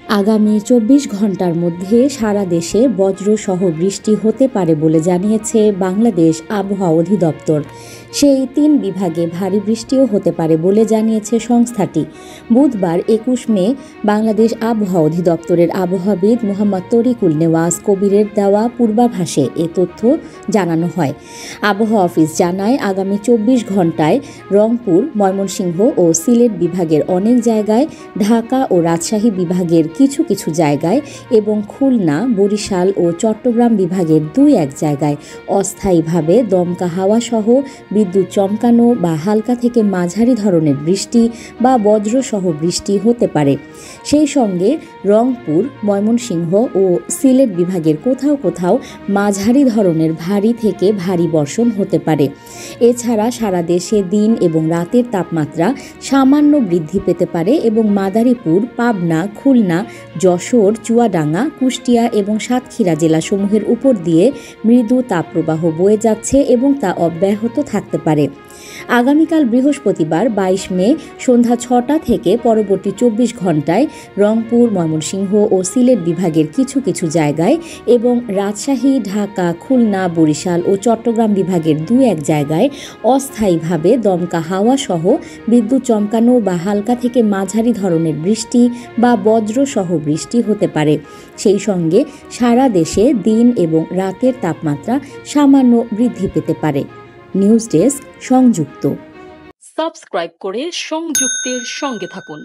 আগামী ২৪ ঘন্টার মধ্যে সারা দেশে বজ্রসহ বৃষ্টি হতে পারে বলে জানিয়েছে বাংলাদেশ আবহাওয়া অধিদপ্তর। সেই ৩ বিভাগে ভারী বৃষ্টিও হতে পারে বলে জানিয়েছে সংস্থাটি। বুধবার ২১ মে বাংলাদেশ আবহাওয়া অধিদপ্তরের আবহাওয়াবিদ মোহাম্মদ তরিকুল নেওয়াজ কবিরের দেওয়া পূর্বাভাসে এ তথ্য জানানো হয়। আবহাওয়া অফিস জানায়, আগামী ২৪ ঘন্টায় রংপুর, ময়মনসিংহ ও সিলেট বিভাগের অনেক জায়গায়, ঢাকা ও রাজশাহী বিভাগের কিছু কিছু জায়গায় এবং খুলনা, বরিশাল ও চট্টগ্রাম বিভাগের ২-১ জায়গায় অস্থায়ীভাবে দমকা হাওয়াসহ বিদ্যুৎ চমকানো বা হালকা থেকে মাঝারি ধরনের বৃষ্টি বা বজ্রসহ বৃষ্টি হতে পারে। সেই সঙ্গে রংপুর, ময়মনসিংহ ও সিলেট বিভাগের কোথাও কোথাও মাঝারি ধরনের ভারী থেকে ভারী বর্ষণ হতে পারে। এছাড়া সারা দেশে দিন এবং রাতের তাপমাত্রা সামান্য বৃদ্ধি পেতে পারে এবং মাদারীপুর, পাবনা, খুলনা, যশোর, চুয়াডাঙ্গা, কুষ্টিয়া এবং সাতক্ষীরা জেলাসমূহের উপর দিয়ে মৃদু তাপপ্রবাহ বয়ে যাচ্ছে এবং তা অব্যাহত থাকতে পারে। আগামীকাল বৃহস্পতিবার ২২ মে সন্ধ্যা ৬টা থেকে পরবর্তী ২৪ ঘন্টায় রংপুর, ময়মনসিংহ ও সিলেট বিভাগের কিছু কিছু জায়গায় এবং রাজশাহী, ঢাকা, খুলনা, বরিশাল ও চট্টগ্রাম বিভাগের ২-১ জায়গায় অস্থায়ীভাবে দমকা হাওয়াসহ বিদ্যুৎ চমকানো বা হালকা থেকে মাঝারি ধরনের বৃষ্টি বা বজ্রসহ বৃষ্টি হতে পারে। সেই সঙ্গে সারা দেশে দিন এবং রাতের তাপমাত্রা সামান্য বৃদ্ধি পেতে পারে। নিউজ ডেস্ক, সংযুক্ত। সাবস্ক্রাইব করে সংযুক্তের সঙ্গে থাকুন।